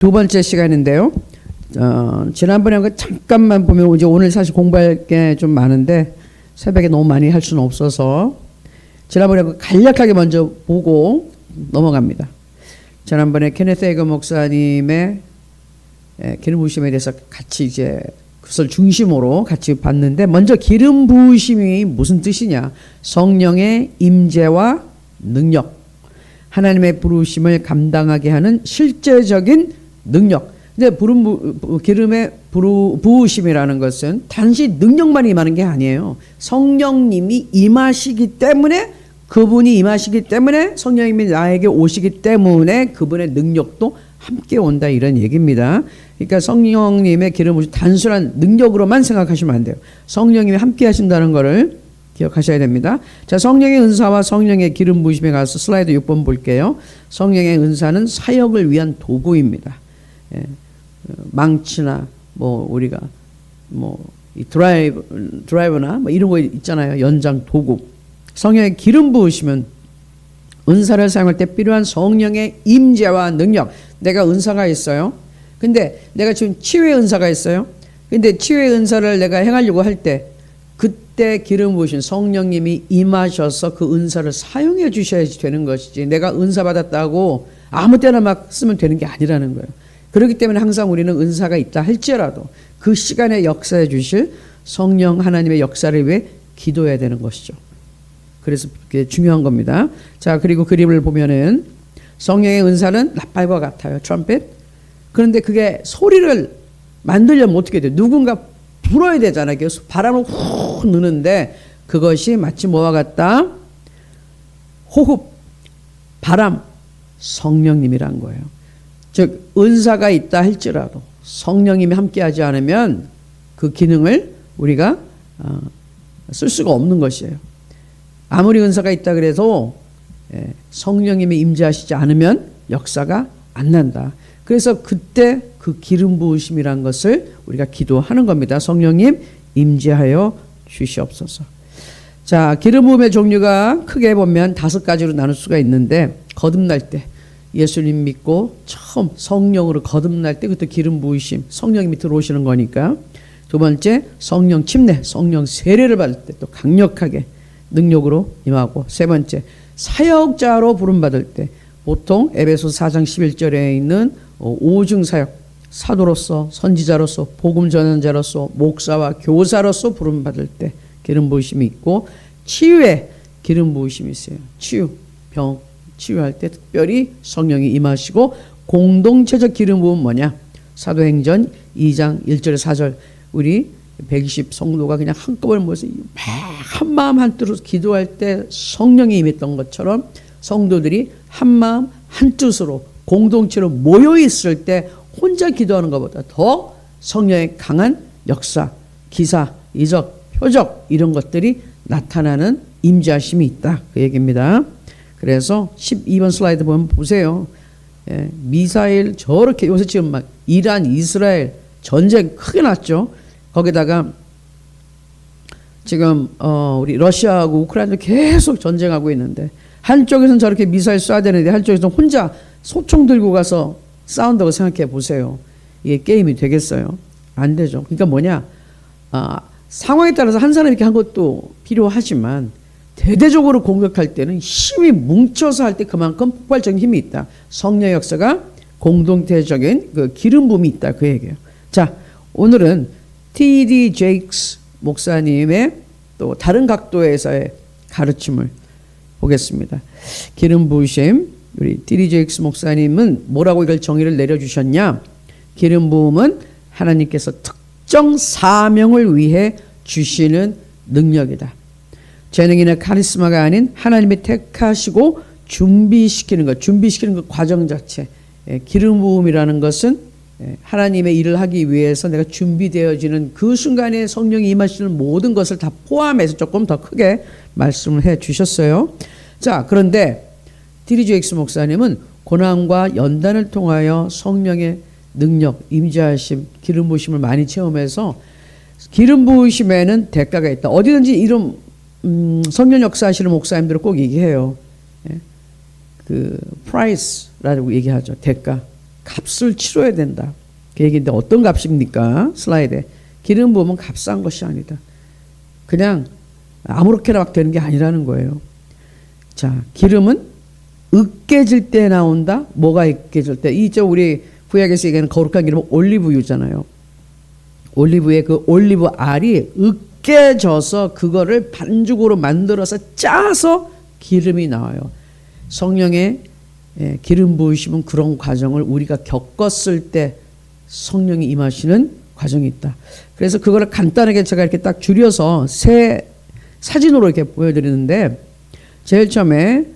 두 번째 시간인데요. 지난번에 잠깐만 보면 이제 오늘 사실 공부할 게 좀 많은데 새벽에 너무 많이 할 수는 없어서 지난번에 간략하게 먼저 보고 넘어갑니다. 지난번에 케네스 헤이건 목사님의 기름 부으심에 대해서 같이 이제 그것을 중심으로 같이 봤는데, 먼저 기름 부으심이 무슨 뜻이냐? 성령의 임재와 능력, 하나님의 부르심을 감당하게 하는 실제적인 능력. 근데 기름의 부으심이라는 것은 단지 능력만 임하는 게 아니에요. 성령님이 임하시기 때문에, 그분이 임하시기 때문에, 성령님이 나에게 오시기 때문에 그분의 능력도 함께 온다, 이런 얘기입니다. 그러니까 성령님의 기름 부으심 단순한 능력으로만 생각하시면 안 돼요. 성령님이 함께 하신다는 것을 기억하셔야 됩니다. 자, 성령의 은사와 성령의 기름 부으심에 가서 슬라이드 6번 볼게요. 성령의 은사는 사역을 위한 도구입니다. 망치나 우리가 이 드라이버나 이런 거 있잖아요. 연장 도구. 성령의 기름 부으심은 은사를 사용할 때 필요한 성령의 임재와 능력. 내가 은사가 있어요. 근데 내가 지금 치유의 은사가 있어요. 근데 치유의 은사를 내가 행하려고 할 때, 그때 기름 부으신 성령님이 임하셔서 그 은사를 사용해 주셔야지 되는 것이지, 내가 은사 받았다고 아무 때나 막 쓰면 되는 게 아니라는 거예요. 그렇기 때문에 항상 우리는 은사가 있다 할지라도 그 시간에 역사해 주실 성령 하나님의 역사를 위해 기도해야 되는 것이죠. 그래서 그게 중요한 겁니다. 자, 그리고 그림을 보면은 성령의 은사는 나팔과 같아요. 트럼펫. 그런데 그게 소리를 만들려면 어떻게 돼요? 누군가 불어야 되잖아요. 그래서 바람을 훅 넣는데 그것이 마치 뭐와 같다? 호흡, 바람, 성령님이란 거예요. 즉 은사가 있다 할지라도 성령님이 함께하지 않으면 그 기능을 우리가 쓸 수가 없는 것이에요. 아무리 은사가 있다 그래도 성령님이 임재하시지 않으면 역사가 안 난다. 그래서 그때 그 기름 부으심이란 것을 우리가 기도하는 겁니다. 성령님 임재하여 주시옵소서. 자, 기름 부음의 종류가 크게 보면 5가지로 나눌 수가 있는데, 거듭날 때 예수님 믿고 처음 성령으로 거듭날 때 그때 기름 부으심, 성령님이 들어오시는 거니까. 두 번째, 성령 침례, 성령 세례를 받을 때 또 강력하게 능력으로 임하고. 세 번째, 사역자로 부름받을 때 보통 에베소서 4장 11절에 있는 5중 사역, 사도로서, 선지자로서, 복음 전환자로서, 목사와 교사로서 부름받을 때 기름 부으심이 있고, 치유에 기름 부으심이 있어요. 치유, 병 치유할 때 특별히 성령이 임하시고, 공동체적 기름 부음은 뭐냐? 사도행전 2장 1절 4절 우리 120 성도가 그냥 한꺼번에 모여서 한마음 한뜻으로 기도할 때 성령이 임했던 것처럼 성도들이 한마음 한뜻으로 공동체로 모여 있을 때 혼자 기도하는 것보다 더 성령의 강한 역사, 기사, 이적, 표적 이런 것들이 나타나는 임재하심이 있다, 그 얘기입니다. 그래서 12번 슬라이드 보면 보세요. 미사일 저렇게 요새 지금 막 이란, 이스라엘 전쟁 크게 났죠. 거기다가 지금 우리 러시아하고 우크라이나도 계속 전쟁하고 있는데, 한쪽에서는 저렇게 미사일 쏴야 되는데 한쪽에서는 혼자 소총 들고 가서 싸운다고 생각해 보세요. 이게 게임이 되겠어요? 안 되죠. 그러니까 뭐냐, 상황에 따라서 한 사람이 이렇게 한 것도 필요하지만 대대적으로 공격할 때는 힘이 뭉쳐서 할 때 그만큼 폭발적인 힘이 있다. 성령 역사가 공동체적인 그 기름 부음이 있다, 그 얘기예요. 자, 오늘은 T.D. 제익스 목사님의 또 다른 각도에서의 가르침을 보겠습니다. 기름 부으심, 우리 T.D. 제익스 목사님은 뭐라고 이걸 정의를 내려주셨냐? 기름 부음은 하나님께서 특정 사명을 위해 주시는 능력이다. 재능이나 카리스마가 아닌 하나님이 택하시고 준비시키는 것, 준비시키는 그 과정 자체. 기름 부음이라는 것은 하나님의 일을 하기 위해서 내가 준비되어지는 그 순간에 성령이 임하시는 모든 것을 다 포함해서 조금 더 크게 말씀을 해 주셨어요. 자, 그런데 T.D. 제익스 목사님은 고난과 연단을 통하여 성령의 능력, 임재하심, 기름 부으심을 많이 체험해서 기름 부으심에는 대가가 있다. 어디든지 이런 성령 역사하시는 목사님들은 꼭 얘기해요. 그 프라이스라고 얘기하죠. 대가. 값을 치러야 된다. 그 얘기인데 어떤 값입니까? 슬라이드에. 기름 부으면 값싼 것이 아니다. 그냥 아무렇게나 막 되는 게 아니라는 거예요. 자, 기름은 으깨질 때 나온다. 뭐가 으깨질 때? 이저 우리 구약에서 얘기하는 거룩한 기름은 올리브유잖아요. 올리브의 그 올리브 알이 으깨져서 그거를 반죽으로 만들어서 짜서 기름이 나와요. 성령의 기름 부으심은 그런 과정을 우리가 겪었을 때 성령이 임하시는 과정이 있다. 그래서 그거를 간단하게 제가 이렇게 딱 줄여서 새 사진으로 이렇게 보여드리는데, 제일 처음에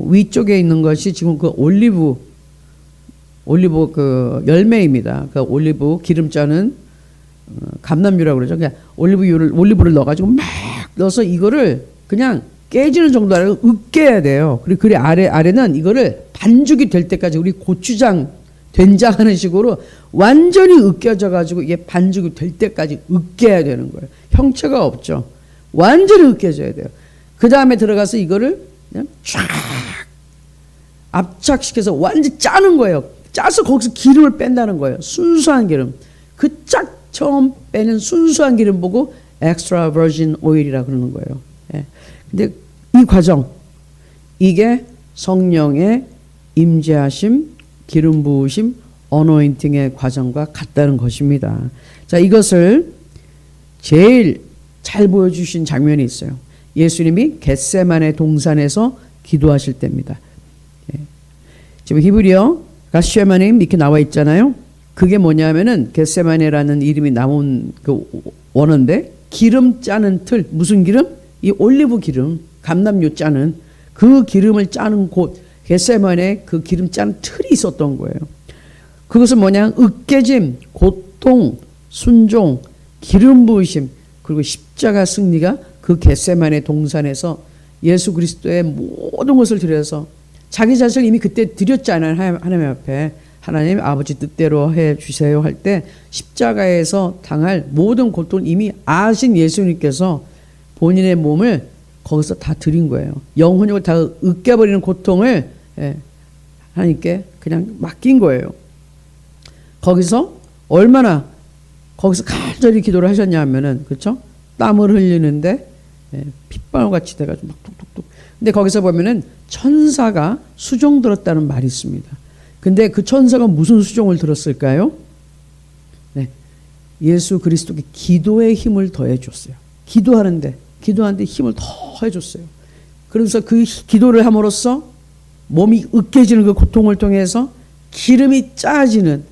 위쪽에 있는 것이 지금 그 올리브 그 열매입니다. 그 올리브 기름 짜는 감람유라고 그러죠. 그냥 올리브를 넣어가지고 막 넣어서 이거를 그냥 깨지는 정도 아니라 으깨야 돼요. 그리고 그 아래는 이거를 반죽이 될 때까지 우리 고추장, 된장 하는 식으로 완전히 으깨져 가지고 이게 반죽이 될 때까지 으깨야 되는 거예요. 형체가 없죠. 완전히 으깨져야 돼요. 그 다음에 들어가서 이거를 그냥 쫙 압착시켜서 완전히 짜는 거예요. 짜서 거기서 기름을 뺀다는 거예요. 순수한 기름. 그 쫙 처음 빼는 순수한 기름 보고 extra virgin oil이라고 그러는 거예요. 예. 근데 이 과정, 이게 성령의 임재하심, 기름 부으심, 어노인팅의 과정과 같다는 것입니다. 자, 이것을 제일 잘 보여주신 장면이 있어요. 예수님이 겟세마네 동산에서 기도하실 때입니다. 예. 지금 히브리어 가시에마네임 이렇게 나와 있잖아요. 그게 뭐냐면은 겟세마네라는 이름이 나온 그 원어인데, 기름 짜는 틀, 무슨 기름? 이 올리브 기름, 감람유 짜는 그 기름을 짜는 곳, 겟세마네 그 기름 짜는 틀이 있었던 거예요. 그것은 뭐냐? 으깨짐, 고통, 순종, 기름 부으심, 그리고 십자가 승리가 그 겟세마네 동산에서 예수 그리스도의 모든 것을 드려서 자기 자신을 이미 그때 드렸잖아요. 하나님 앞에. 하나님 아버지 뜻대로 해 주세요 할 때 십자가에서 당할 모든 고통을 이미 아신 예수님께서 본인의 몸을 거기서 다 드린 거예요. 영혼을 다 으깨버리는 고통을 하나님께 그냥 맡긴 거예요. 거기서 얼마나 거기서 간절히 기도를 하셨냐 하면은, 그렇죠? 땀을 흘리는데 핏방울 같이 돼가지고 막 툭툭툭. 근데 거기서 보면은 천사가 수종 들었다는 말이 있습니다. 근데 그 천사가 무슨 수종을 들었을까요? 네, 예수 그리스도께 기도의 힘을 더해 줬어요. 기도하는데 힘을 더 해줬어요. 그래서 그 기도를 함으로써 몸이 으깨지는 그 고통을 통해서 기름이 짜지는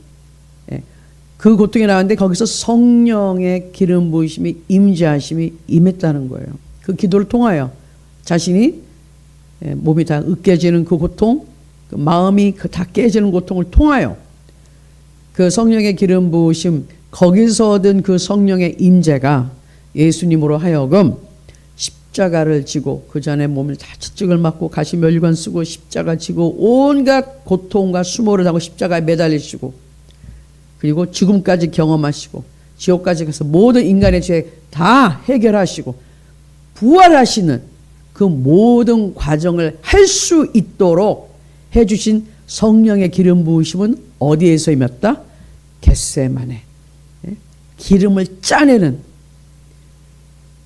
그 고통이 나왔는데, 거기서 성령의 기름 부으심이 임재하심이 임했다는 거예요. 그 기도를 통하여 자신이 몸이 다 으깨지는 그 고통, 그 마음이 다 깨지는 고통을 통하여 그 성령의 기름 부으심, 거기서 얻은 그 성령의 임재가 예수님으로 하여금 십자가를 지고, 그 전에 몸을 다 채찍을 맞고 가시면류관 쓰고 십자가 지고 온갖 고통과 수모를 하고 십자가에 매달리시고, 그리고 죽음까지 경험하시고 지옥까지 가서 모든 인간의 죄 다 해결하시고 부활하시는 그 모든 과정을 할 수 있도록 해주신 성령의 기름 부으심은 어디에서 임했다? 겟세마네, 기름을 짜내는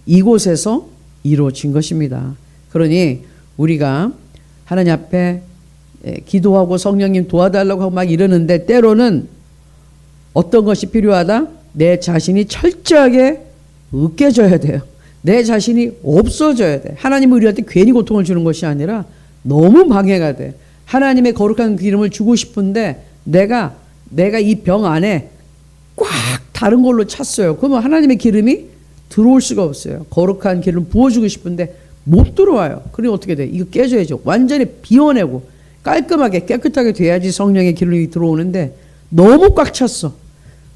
이곳에서 이루어진 것입니다. 그러니 우리가 하나님 앞에 기도하고 성령님 도와달라고 하고 막 이러는데, 때로는 어떤 것이 필요하다? 내 자신이 철저하게 으깨져야 돼요. 내 자신이 없어져야 돼. 하나님은 우리한테 괜히 고통을 주는 것이 아니라 너무 방해가 돼. 하나님의 거룩한 기름을 주고 싶은데 내가 이 병 안에 꽉 다른 걸로 찼어요. 그러면 하나님의 기름이 들어올 수가 없어요. 거룩한 기름을 부어주고 싶은데 못 들어와요. 그러니 어떻게 돼? 이거 깨져야죠. 완전히 비워내고 깔끔하게 깨끗하게 돼야지 성령의 기름이 들어오는데 너무 꽉 찼어.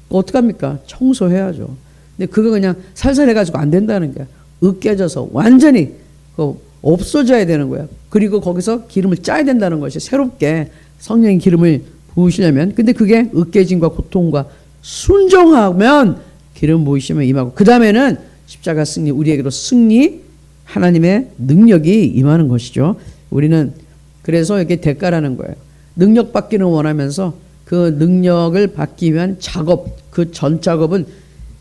어떡합니까? 청소해야죠. 근데 그거 그냥 살살 해가지고 안 된다는 거야. 으깨져서 완전히 없어져야 되는 거야. 그리고 거기서 기름을 짜야 된다는 것이, 새롭게 성령의 기름을 부으시려면. 근데 그게 으깨짐과 고통과 순종하면 기름 부으시면 임하고, 그 다음에는 십자가 승리, 우리에게로 승리, 하나님의 능력이 임하는 것이죠. 우리는 그래서 이게 대가라는 거예요. 능력 받기는 원하면서 그 능력을 받기 위한 작업, 그 전 작업은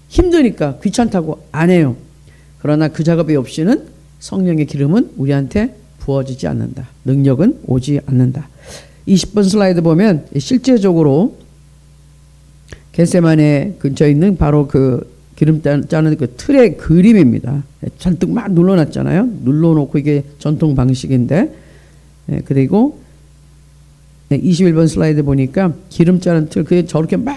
힘드니까 귀찮다고 안 해요. 그러나 그 작업이 없이는 성령의 기름은 우리한테 부어지지 않는다. 능력은 오지 않는다. 20번 슬라이드 보면 실제적으로 겟세마네 근처에 있는 바로 그 기름 짜는 그 틀의 그림입니다. 잔뜩 막 눌러놨잖아요. 눌러놓고 이게 전통 방식인데, 그리고 21번 슬라이드 보니까 기름 짜는 틀, 그게 저렇게 막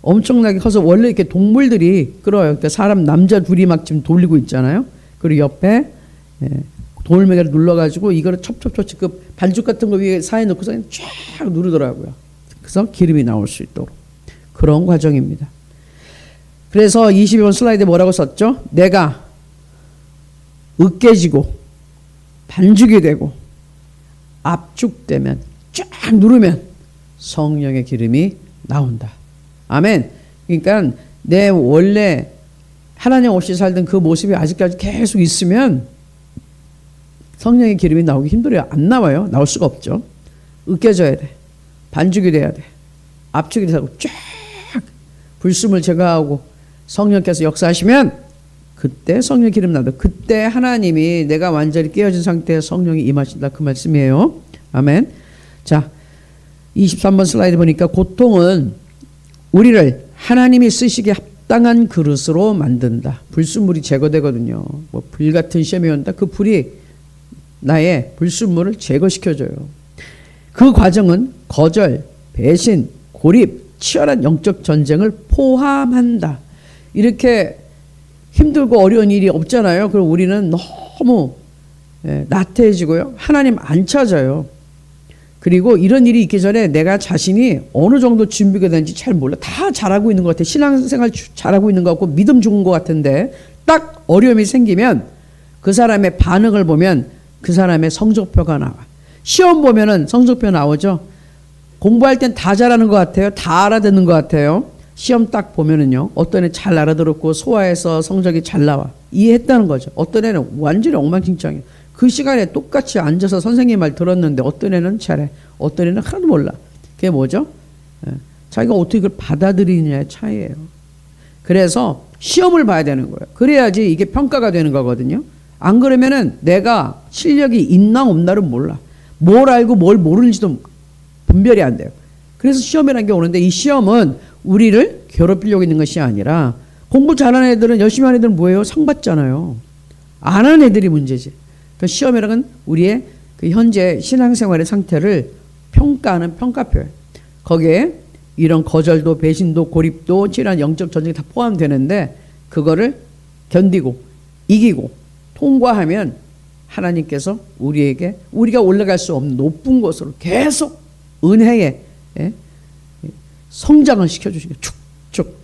엄청나게 커서 원래 이렇게 동물들이 끌어요. 그러니까 사람 남자 둘이 막 지금 돌리고 있잖아요. 그리고 옆에 돌멩이를 눌러가지고 이거를 첩첩첩 그 반죽 같은 거 위에 사이에 넣고서 쫙 누르더라고요. 그래서 기름이 나올 수 있도록 그런 과정입니다. 그래서 22번 슬라이드에 뭐라고 썼죠? 내가 으깨지고 반죽이 되고 압축되면 쫙 누르면 성령의 기름이 나온다. 아멘. 그러니까 내 원래 하나님 없이 살던 그 모습이 아직까지 계속 있으면 성령의 기름이 나오기 힘들어요. 안 나와요. 나올 수가 없죠. 으깨져야 돼. 반죽이 돼야 돼. 압축이 되고 쫙 불순을 제거하고 성령께서 역사하시면 그때 성령 기름 나온다. 그때 하나님이 내가 완전히 깨어진 상태에 성령이 임하신다. 그 말씀이에요. 아멘. 자, 23번 슬라이드 보니까 고통은 우리를 하나님이 쓰시기에 합당한 그릇으로 만든다. 불순물이 제거되거든요. 뭐 불 같은 시험이 온다. 그 불이 나의 불순물을 제거시켜줘요. 그 과정은 거절, 배신, 고립, 치열한 영적 전쟁을 포함한다. 이렇게 힘들고 어려운 일이 없잖아요. 그럼 우리는 너무 나태해지고요. 하나님 안 찾아요. 그리고 이런 일이 있기 전에 내가 자신이 어느 정도 준비가 되는지 잘 몰라. 다 잘하고 있는 것 같아. 신앙생활 잘하고 있는 것 같고 믿음 좋은 것 같은데 딱 어려움이 생기면 그 사람의 반응을 보면 그 사람의 성적표가 나와. 시험 보면은 성적표 나오죠. 공부할 땐 다 잘하는 것 같아요. 다 알아듣는 것 같아요. 시험 딱 보면은요. 어떤 애 잘 알아들었고 소화해서 성적이 잘 나와. 이해했다는 거죠. 어떤 애는 완전히 엉망진창이에요. 그 시간에 똑같이 앉아서 선생님 말 들었는데 어떤 애는 잘해. 어떤 애는 하나도 몰라. 그게 뭐죠? 자기가 어떻게 그걸 받아들이느냐의 차이예요. 그래서 시험을 봐야 되는 거예요. 그래야지 이게 평가가 되는 거거든요. 안 그러면은 내가 실력이 있나 없나를 몰라. 뭘 알고 뭘 모르는지도 분별이 안 돼요. 그래서 시험이라는 게 오는데 이 시험은 우리를 괴롭히려고 있는 것이 아니라 공부 잘하는 애들은 열심히 하는 애들은 뭐예요? 상 받잖아요. 안 하는 애들이 문제지. 그 시험이라는 건 우리의 그 현재 신앙생활의 상태를 평가하는 평가표예요. 거기에 이런 거절도 배신도 고립도 치열한 영적 전쟁이 다 포함되는데 그거를 견디고 이기고 통과하면 하나님께서 우리에게 우리가 올라갈 수 없는 높은 곳으로 계속 은혜에 성장을 시켜주시는 축축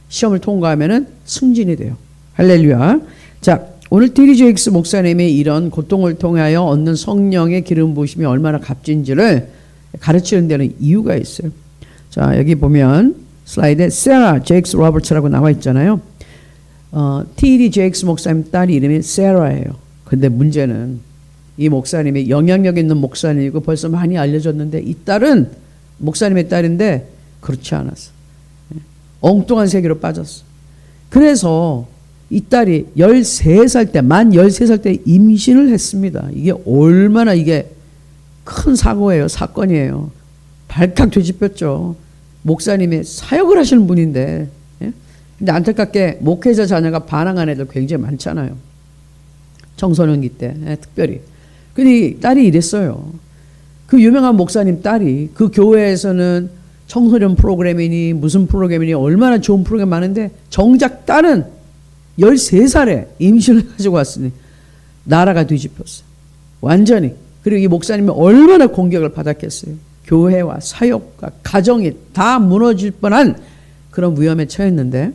시험을 통과하면은 승진이 돼요. 할렐루야. 자, 오늘 D.D. 제익스 목사님이 이런 고통을 통하여 얻는 성령의 기름 부으심이 얼마나 값진지를 가르치는 데는 이유가 있어요. 자, 여기 보면 슬라이드에 세라 제익스 로버츠라고 나와 있잖아요. T.D. 제익스 목사님 딸 이름이 세라예요. 근데 문제는 이 목사님이 영향력 있는 목사님이고 벌써 많이 알려졌는데 이 딸은 목사님의 딸인데 그렇지 않았어. 엉뚱한 세계로 빠졌어. 그래서 이 딸이 13살 때, 만 13살 때 임신을 했습니다. 이게 얼마나 이게 큰 사고예요. 사건이에요. 발칵 뒤집혔죠. 목사님이 사역을 하시는 분인데. 근데 안타깝게 목회자 자녀가 반항한 애들 굉장히 많잖아요. 청소년기 때 특별히. 근데 딸이 이랬어요. 그 유명한 목사님 딸이 그 교회에서는 청소년 프로그램이니 무슨 프로그램이니 얼마나 좋은 프로그램 많은데 정작 딸은 13살에 임신을 가지고 왔으니 나라가 뒤집혔어요. 완전히. 그리고 이 목사님이 얼마나 공격을 받았겠어요. 교회와 사역과 가정이 다 무너질 뻔한 그런 위험에 처했는데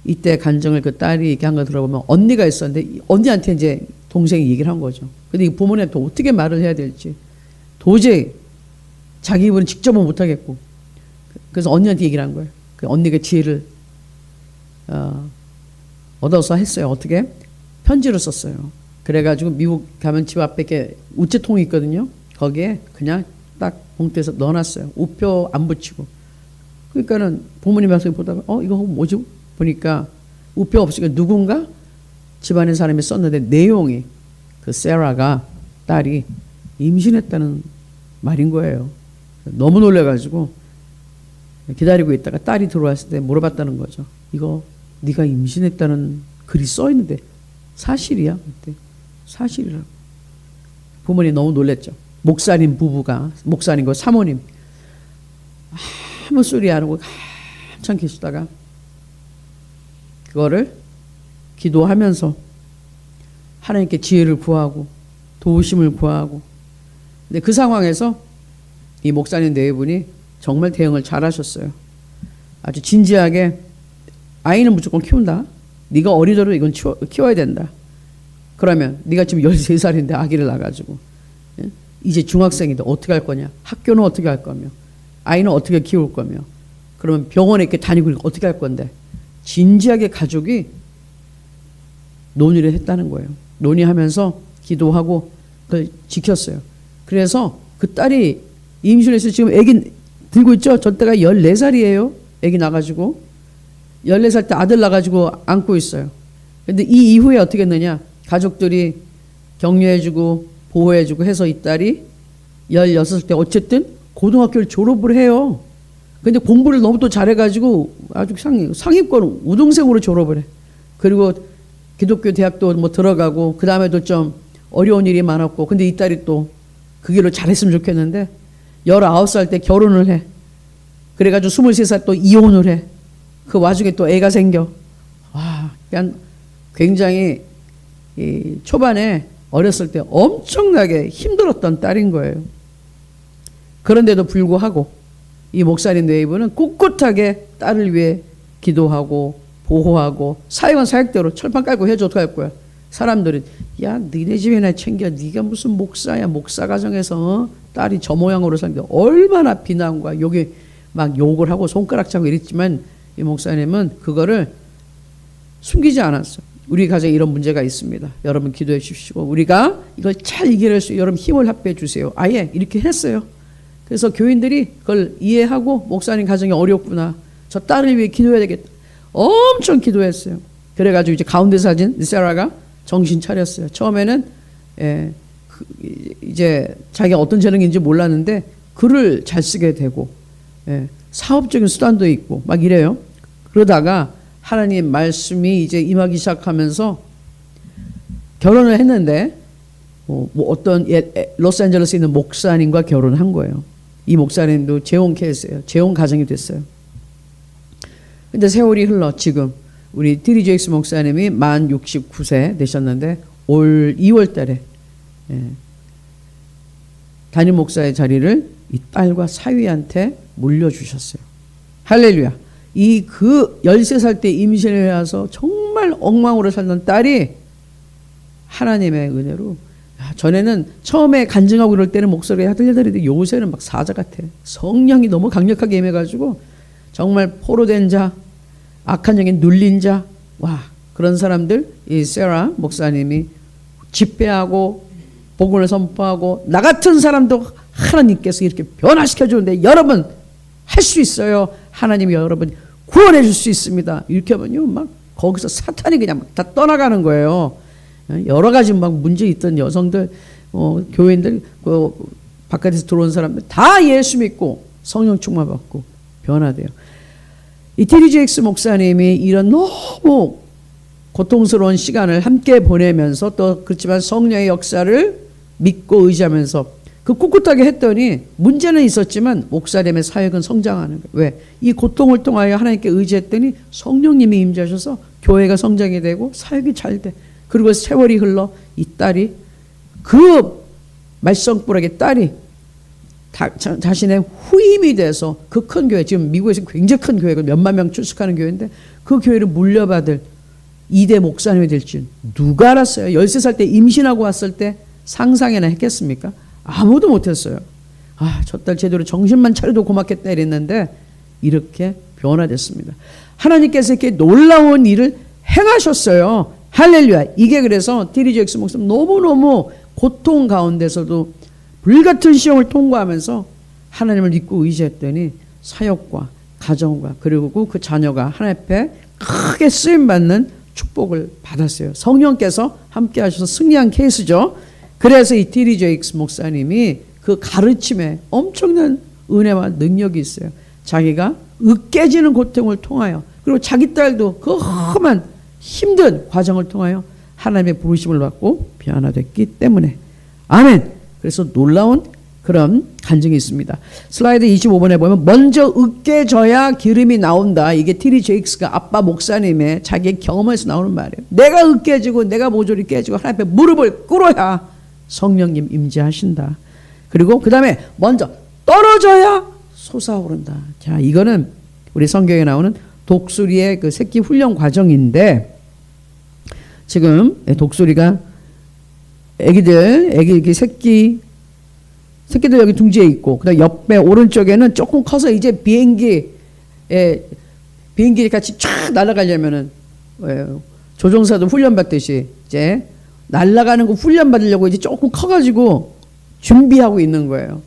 이때 간증을 그 딸이 얘기한 걸 들어보면 언니가 있었는데 언니한테 이제 동생이 얘기를 한 거죠. 근데 이 부모님한테 어떻게 말을 해야 될지 도저히 자기 입으로는 직접은 못하겠고 그래서 언니한테 얘기를 한 거예요. 그 언니가 지혜를 얻어서 했어요. 어떻게? 편지를 썼어요. 그래가지고 미국 가면 집 앞에 이렇게 우체통이 있거든요. 거기에 그냥 딱 봉투에서 넣어놨어요. 우표 안 붙이고. 그러니까는 부모님 와서 보다가 이거 뭐지? 보니까 우표 없으니까 누군가 집안의 사람이 썼는데 내용이 그 세라가 딸이 임신했다는 말인 거예요. 너무 놀래가지고 기다리고 있다가 딸이 들어왔을 때 물어봤다는 거죠. 이거 네가 임신했다는 글이 써있는데 사실이야? 그때 사실이라고. 부모님 너무 놀랬죠. 목사님 부부가, 목사님과 사모님 아무 소리 안 하고 한참 계시다가 그거를 기도하면서 하나님께 지혜를 구하고 도우심을 구하고. 근데 그 상황에서 이 목사님 네 분이 정말 대응을 잘 하셨어요. 아주 진지하게 아이는 무조건 키운다. 네가 어리더라도 이건 키워야 된다. 그러면 네가 지금 13살인데 아기를 낳아가지고 이제 중학생인데 어떻게 할 거냐. 학교는 어떻게 할 거며 아이는 어떻게 키울 거며 그러면 병원에 이렇게 다니고 어떻게 할 건데. 진지하게 가족이 논의를 했다는 거예요. 논의하면서 기도하고 그걸 지켰어요. 그래서 그 딸이 임신해서 지금 애기 들고 있죠. 저 때가 14살이에요. 애기 나가지고 14살 때 아들 나가지고 안고 있어요. 근데 이 이후에 어떻게 했느냐. 가족들이 격려해주고 보호해주고 해서 이 딸이 16살 때 어쨌든 고등학교를 졸업을 해요. 근데 공부를 너무 또 잘해가지고 아주 상위권 우등생으로 졸업을 해. 그리고 기독교 대학도 뭐 들어가고 그 다음에도 좀 어려운 일이 많았고 근데 이 딸이 또 그 길로 잘했으면 좋겠는데 19살 때 결혼을 해. 그래가지고 23살 또 이혼을 해. 그 와중에 또 애가 생겨. 그냥 굉장히 이 초반에 어렸을 때 엄청나게 힘들었던 딸인 거예요. 그런데도 불구하고 이 목사님 네이버는 꿋꿋하게 딸을 위해 기도하고 보호하고 사역은 사역대로 철판 깔고 해줘. 어떡할 거야. 사람들은 야 니네 집에나 챙겨. 네가 무슨 목사야. 목사 가정에서 딸이 저 모양으로 사는데 얼마나 비난과 욕이 막 욕을 하고 손가락 차고 이랬지만 이 목사님은 그거를 숨기지 않았어요. 우리 가정에 이런 문제가 있습니다. 여러분 기도해 주시고 우리가 이걸 잘 이겨낼 수 여러분 힘을 합해 주세요. 아예 이렇게 했어요. 그래서 교인들이 그걸 이해하고 목사님 가정이 어렵구나. 저 딸을 위해 기도해야 되겠다. 엄청 기도했어요. 그래가지고 이제 가운데 사진 세라가 정신 차렸어요. 처음에는 이제 자기가 어떤 재능인지 몰랐는데 글을 잘 쓰게 되고 사업적인 수단도 있고 막 이래요. 그러다가 하나님 말씀이 이제 임하기 시작하면서 결혼을 했는데 뭐 어떤 로스앤젤레스에 있는 목사님과 결혼한 거예요. 이 목사님도 재혼 케이스예요. 재혼 가정이 됐어요. 근데 세월이 흘러 지금 우리 티리 제익스 목사님이 만 69세 되셨는데 올 2월 달에 담임 목사의 자리를 이 딸과 사위한테 물려주셨어요. 할렐루야. 이 그 13살 때 임신을 해서 정말 엉망으로 살던 딸이 하나님의 은혜로 전에는 처음에 간증하고 그럴 때는 목소리가 들리더라도 요새는 막 사자 같아. 성령이 너무 강력하게 임해가지고 정말 포로된 자, 악한 영에 눌린 자, 그런 사람들 이 세라 목사님이 집회하고 복음을 선포하고 나 같은 사람도 하나님께서 이렇게 변화시켜 주는데 여러분 할 수 있어요. 하나님이 여러분 구원해 줄 수 있습니다. 이렇게 하면요 막 거기서 사탄이 그냥 다 떠나가는 거예요. 여러 가지 막 문제 있던 여성들, 교인들, 바깥에서 들어온 사람들 다 예수 믿고 성령 충만 받고 변화돼요. 이 티리 제익스 목사님이 이런 너무 고통스러운 시간을 함께 보내면서 또 그렇지만 성령의 역사를 믿고 의지하면서 그 꿋꿋하게 했더니 문제는 있었지만 목사님의 사역은 성장하는 거예요. 왜? 이 고통을 통하여 하나님께 의지했더니 성령님이 임재하셔서 교회가 성장이 되고 사역이 잘 돼. 그리고 세월이 흘러 이 딸이 그 말썽꾸러기 딸이 자신의 후임이 돼서 그 큰 교회, 지금 미국에서 굉장히 큰 교회가 몇만 명 출석하는 교회인데 그 교회를 물려받을 2대 목사님이 될 줄 누가 알았어요? 13살 때 임신하고 왔을 때 상상이나 했겠습니까? 아무도 못했어요. 저 딸 제대로 정신만 차려도 고맙겠다 이랬는데 이렇게 변화됐습니다. 하나님께서 이렇게 놀라운 일을 행하셨어요. 할렐루야. 이게 그래서 티리 제익스 목사님 너무너무 고통 가운데서도 불같은 시험을 통과하면서 하나님을 믿고 의지했더니 사역과 가정과 그리고 그 자녀가 하나님 앞에 크게 쓰임받는 축복을 받았어요. 성령께서 함께 하셔서 승리한 케이스죠. 그래서 이 T.D. 제이크스 목사님이 그 가르침에 엄청난 은혜와 능력이 있어요. 자기가 으깨지는 고통을 통하여 그리고 자기 딸도 그 험한 힘든 과정을 통하여 하나님의 부르심을 받고 변화됐기 때문에 아멘. 그래서 놀라운 그런 간증이 있습니다. 슬라이드 25번에 보면 먼저 으깨져야 기름이 나온다. 이게 T.D. 제이크스가 아빠 목사님의 자기의 경험에서 나오는 말이에요. 내가 으깨지고 내가 모조리 깨지고 하나님 앞에 무릎을 꿇어야 성령님 임재하신다. 그리고 그 다음에 먼저 떨어져야 솟아오른다. 자, 이거는 우리 성경에 나오는 독수리의 그 새끼 훈련 과정인데 지금 독수리가 애기 새끼들 여기 둥지에 있고 그다음 옆에 오른쪽에는 조금 커서 이제 비행기 같이 쫙 날아가려면은 조종사도 훈련 받듯이 이제 날아가는 거 훈련 받으려고 이제 조금 커가지고 준비하고 있는 거예요.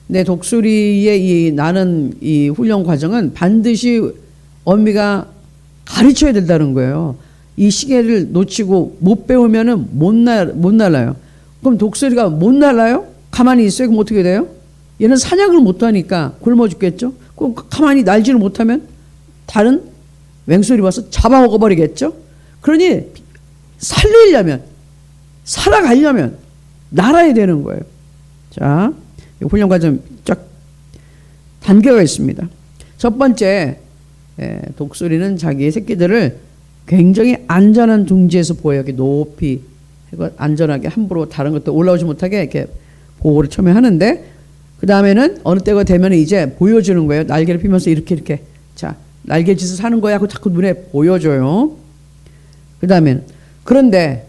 근데 독수리의 나는 이 훈련 과정은 반드시 어미가 가르쳐야 된다는 거예요. 이 시계를 놓치고 못 배우면은 못 날아요. 그럼 독수리가 못 날아요? 가만히 있어요? 그럼 어떻게 돼요? 얘는 사냥을 못 하니까 굶어 죽겠죠? 그럼 가만히 날지를 못하면 다른 맹수들이 와서 잡아먹어 버리겠죠? 그러니 살리려면 살아가려면 날아야 되는 거예요. 자, 훈련 과정 쫙 단계가 있습니다. 첫 번째, 독수리는 자기의 새끼들을 굉장히 안전한 둥지에서 보여요. 높이 안전하게 함부로 다른 것도 올라오지 못하게 이렇게 보호를 처음에 하는데 그 다음에는 어느 때가 되면 이제 보여주는 거예요. 날개를 피면서 이렇게 자 날개짓을 하는 거야 하고 자꾸 눈에 보여줘요. 그 다음에는 그런데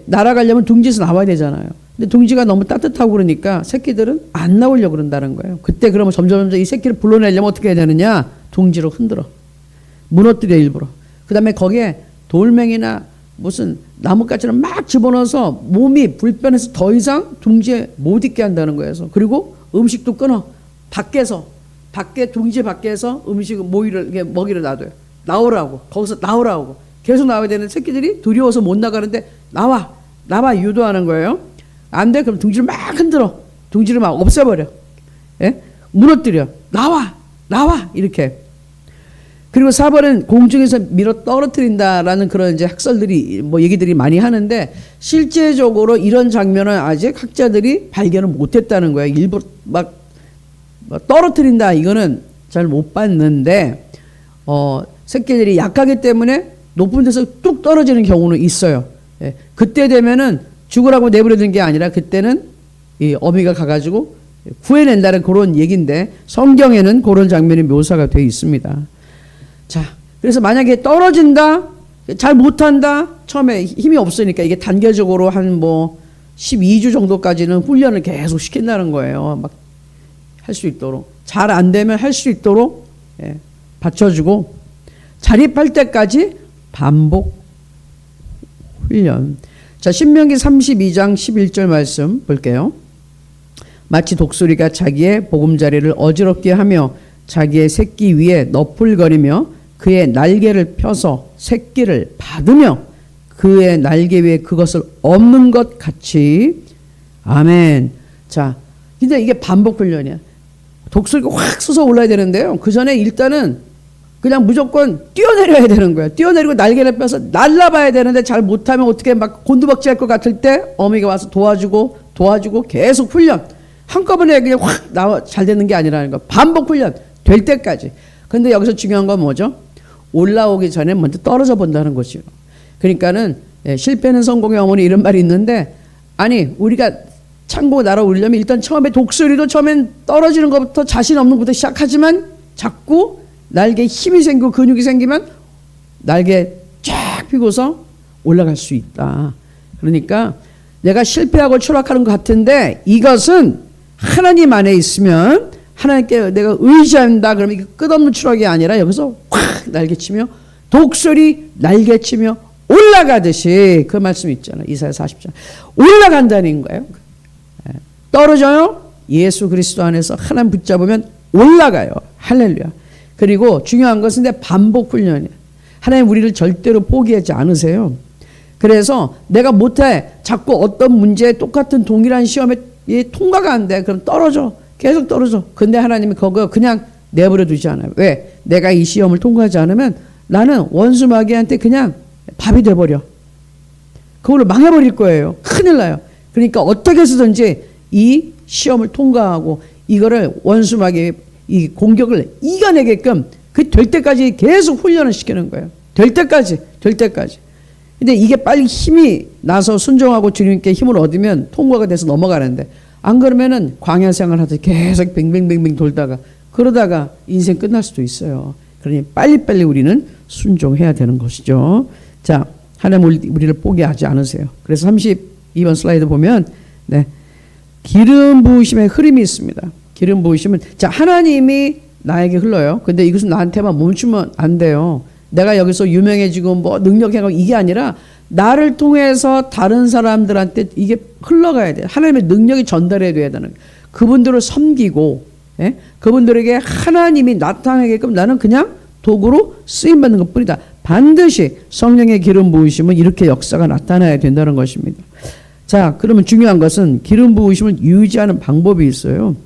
날아가려면 둥지에서 나와야 되잖아요. 근데 둥지가 너무 따뜻하고 그러니까 새끼들은 안 나오려고 그런다는 거예요. 그때 그러면 점점 이 새끼를 불러내려면 어떻게 해야 되느냐? 둥지로 흔들어 무너뜨려 일부러. 그 다음에 거기에 돌멩이나 무슨 나뭇가지를 막 집어넣어서 몸이 불편해서 더 이상 둥지에 못 있게 한다는 거예요. 그리고 음식도 끊어. 둥지 밖에서 음식 먹이를 놔둬요. 나오라고. 거기서 나오라고. 계속 나와야 되는 새끼들이 두려워서 못 나가는데 나와 유도하는 거예요. 안 돼? 그럼 둥지를 막 흔들어. 둥지를 막 없애버려. 예? 무너뜨려. 나와 이렇게. 그리고 4번은 공중에서 밀어 떨어뜨린다라는 그런 이제 학설들이 얘기들이 많이 하는데 실제적으로 이런 장면은 아직 학자들이 발견을 못했다는 거예요. 일부러 막 떨어뜨린다 이거는 잘 못 봤는데 새끼들이 약하기 때문에 높은 데서 뚝 떨어지는 경우는 있어요. 예. 그때 되면은 죽으라고 내버려둔 게 아니라 그때는 이 어미가 가가지고 구해낸다는 그런 얘기인데 성경에는 그런 장면이 묘사가 되어 있습니다. 자, 그래서 만약에 떨어진다, 잘 못한다, 처음에 힘이 없으니까 이게 단계적으로 한 12주 정도까지는 훈련을 계속 시킨다는 거예요. 막 할 수 있도록. 잘 안 되면 할 수 있도록 받쳐주고 자립할 때까지 반복 훈련. 자, 신명기 32장 11절 말씀 볼게요. 마치 독수리가 자기의 보금자리를 어지럽게 하며 자기의 새끼 위에 너풀거리며 그의 날개를 펴서 새끼를 받으며 그의 날개 위에 그것을 엎는 것 같이. 아멘. 자, 근데 이게 반복 훈련이야. 독수리가 확 솟아 올라야 되는데요. 그 전에 일단은 그냥 무조건 뛰어내려야 되는 거예요. 뛰어내리고 날개를 펴서 날라봐야 되는데 잘 못하면 어떻게 막 곤두박질할 것 같을 때 어미가 와서 도와주고 계속 훈련. 한꺼번에 그냥 확 나와 잘 되는 게 아니라는 거. 반복 훈련 될 때까지. 근데 여기서 중요한 건 뭐죠? 올라오기 전에 먼저 떨어져 본다는 거죠. 그러니까는 실패는 성공의 어머니 이런 말이 있는데 아니 우리가 창고 날아오려면 일단 처음에 독수리도 처음엔 떨어지는 것부터 자신 없는 것부터 시작하지만 자꾸 날개에 힘이 생기고 근육이 생기면 날개 쫙 펴고서 올라갈 수 있다. 그러니까 내가 실패하고 추락하는 것 같은데 이것은 하나님 안에 있으면 하나님께 내가 의지한다. 그러면 이게 끝없는 추락이 아니라 여기서 확 날개치며 독수리 날개치며 올라가듯이 그 말씀이 있잖아요. 이사야 40장 올라간다는 거예요. 떨어져요? 예수 그리스도 안에서 하나님 붙잡으면 올라가요. 할렐루야. 그리고 중요한 것은 반복 훈련이에요. 하나님 우리를 절대로 포기하지 않으세요. 그래서 내가 못해. 자꾸 어떤 문제에 똑같은 동일한 시험에 통과가 안 돼. 그럼 떨어져. 계속 떨어져. 근데 하나님이 그거 그냥 내버려 두지 않아요. 왜? 내가 이 시험을 통과하지 않으면 나는 원수 마귀한테 그냥 밥이 돼버려. 그걸로 망해버릴 거예요. 큰일 나요. 그러니까 어떻게 해서든지 이 시험을 통과하고 이거를 원수 마귀의 이 공격을 이겨내게끔 그 될 때까지 계속 훈련을 시키는 거예요. 될 때까지. 근데 이게 빨리 힘이 나서 순종하고 주님께 힘을 얻으면 통과가 돼서 넘어가는데 안 그러면은 광야 생활하듯 계속 뱅뱅뱅뱅 돌다가 그러다가 인생 끝날 수도 있어요. 그러니 빨리빨리 우리는 순종해야 되는 것이죠. 자, 하나님 우리를 포기하지 않으세요. 그래서 32번 슬라이드 보면 기름 부으심의 흐름이 있습니다. 기름 부으심은 자 하나님이 나에게 흘러요. 근데 이것은 나한테만 멈추면 안 돼요. 내가 여기서 유명해지고 뭐 능력해가고 이게 아니라 나를 통해서 다른 사람들한테 이게 흘러가야 돼요. 하나님의 능력이 전달해야 되는 거예요. 그분들을 섬기고 그분들에게 하나님이 나타나게끔 나는 그냥 도구로 쓰임받는 것뿐이다. 반드시 성령의 기름 부으심은 이렇게 역사가 나타나야 된다는 것입니다. 자, 그러면 중요한 것은 기름 부으심을 유지하는 방법이 있어요.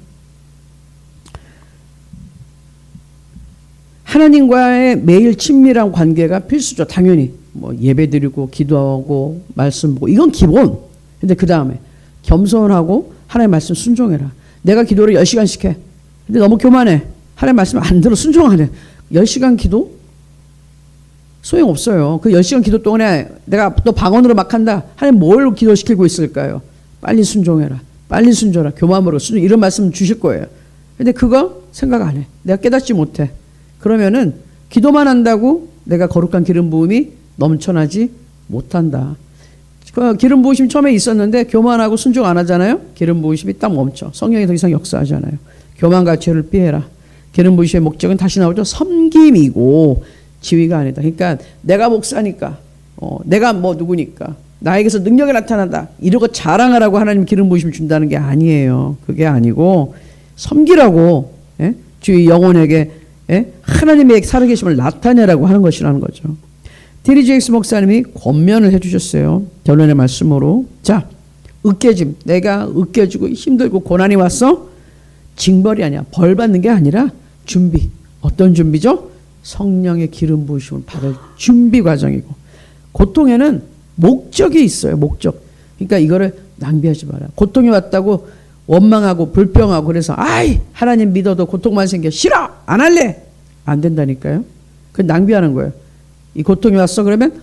하나님과의 매일 친밀한 관계가 필수죠. 당연히 뭐 예배드리고 기도하고 말씀 보고 이건 기본. 근데 그 다음에 겸손하고 하나님의 말씀 순종해라. 내가 기도를 10시간씩 해. 근데 너무 교만해. 하나님의 말씀 안 들어 순종 안 해. 10시간 기도? 소용없어요. 그 10시간 기도 동안에 내가 또 방언으로 막 한다. 하나님 뭘 기도시키고 있을까요? 빨리 순종해라. 빨리 순종해라. 교만으로 순종. 이런 말씀 주실 거예요. 근데 그거 생각 안 해. 내가 깨닫지 못해. 그러면은 기도만 한다고 내가 거룩한 기름 부음이 넘쳐나지 못한다. 그 기름 부으심 처음에 있었는데 교만하고 순종 안 하잖아요. 기름 부으심이 딱 멈춰. 성령이 더 이상 역사하잖아요. 교만과 죄를 피해라. 기름 부으심의 목적은 다시 나오죠. 섬김이고 지위가 아니다. 그러니까 내가 목사니까 내가 뭐 누구니까 나에게서 능력이 나타난다. 이러고 자랑하라고 하나님 기름 부으심 준다는 게 아니에요. 그게 아니고 섬기라고 주의 영혼에게 하나님의 살아계심을 나타내라고 하는 것이라는 거죠. D.D. 제익스 목사님이 권면을 해주셨어요. 결론의 말씀으로. 자, 으깨짐. 내가 으깨지고 힘들고 고난이 왔어? 징벌이 아니야. 벌 받는 게 아니라 준비. 어떤 준비죠? 성령의 기름 부으심을 받을 준비 과정이고 고통에는 목적이 있어요. 목적. 그러니까 이거를 낭비하지 마라. 고통이 왔다고 원망하고 불평하고 그래서 아이 하나님 믿어도 고통만 생겨 싫어 안 할래 안 된다니까요. 그 낭비하는 거예요. 이 고통이 왔어 그러면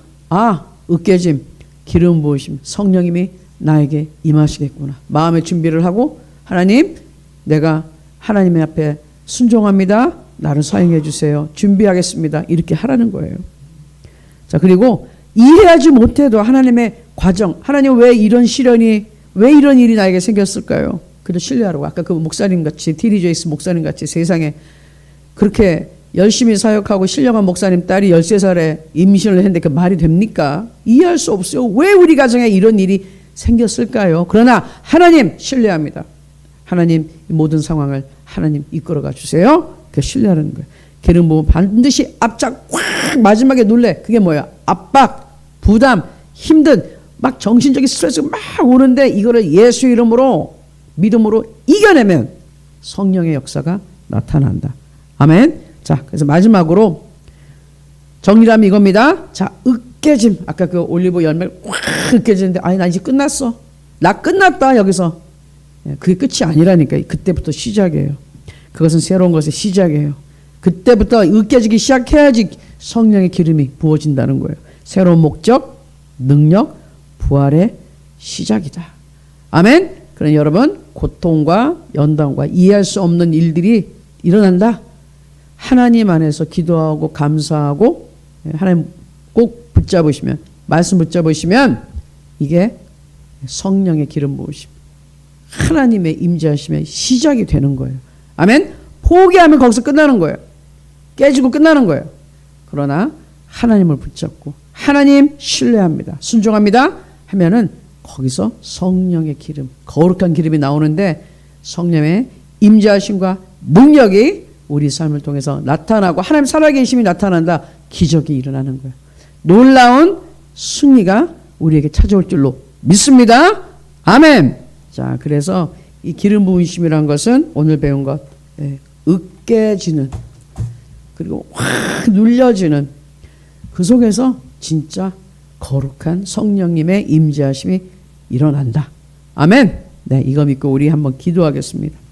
으깨짐 기름 부으심 성령님이 나에게 임하시겠구나. 마음의 준비를 하고 하나님 내가 하나님의 앞에 순종합니다. 나를 사용해 주세요. 준비하겠습니다. 이렇게 하라는 거예요. 자, 그리고 이해하지 못해도 하나님의 과정 하나님 왜 이런 시련이 왜 이런 일이 나에게 생겼을까요? 그래도 신뢰하라고. 아까 그 목사님 같이 D.D. 제익스 목사님 같이 세상에 그렇게 열심히 사역하고 신령한 목사님 딸이 13살에 임신을 했는데 그 말이 됩니까? 이해할 수 없어요. 왜 우리 가정에 이런 일이 생겼을까요? 그러나 하나님 신뢰합니다. 하나님 이 모든 상황을 하나님 이끌어가 주세요. 그 신뢰하는 거예요. 기름 부으면 반드시 앞짝 확 마지막에 놀래. 그게 뭐야? 압박, 부담, 힘든 막 정신적인 스트레스가 막 오는데 이거를 예수 이름으로 믿음으로 이겨내면 성령의 역사가 나타난다. 아멘. 자, 그래서 마지막으로 정리하면 이겁니다. 자, 으깨짐. 아까 그 올리브 열매를 확 으깨지는데 아니 나 이제 끝났어. 나 끝났다 여기서. 그게 끝이 아니라니까. 그때부터 시작이에요. 그것은 새로운 것의 시작이에요. 그때부터 으깨지기 시작해야지 성령의 기름이 부어진다는 거예요. 새로운 목적, 능력, 부활의 시작이다. 아멘. 그러니 여러분 고통과 연단과 이해할 수 없는 일들이 일어난다. 하나님 안에서 기도하고 감사하고 하나님 꼭 붙잡으시면 말씀 붙잡으시면 이게 성령의 기름 부으심 하나님의 임재하심의 시작이 되는 거예요. 아멘. 포기하면 거기서 끝나는 거예요. 깨지고 끝나는 거예요. 그러나 하나님을 붙잡고 하나님 신뢰합니다. 순종합니다 하면은 거기서 성령의 기름, 거룩한 기름이 나오는데 성령의 임재하심과 능력이 우리 삶을 통해서 나타나고 하나님 살아계심이 나타난다. 기적이 일어나는 거예요. 놀라운 승리가 우리에게 찾아올 줄로 믿습니다. 아멘. 자, 그래서 이 기름 부으심이란 것은 오늘 배운 것, 으깨지는, 그리고 확 눌려지는, 그 속에서 진짜 거룩한 성령님의 임재하심이 일어난다. 아멘. 네, 이거 믿고 우리 한번 기도하겠습니다.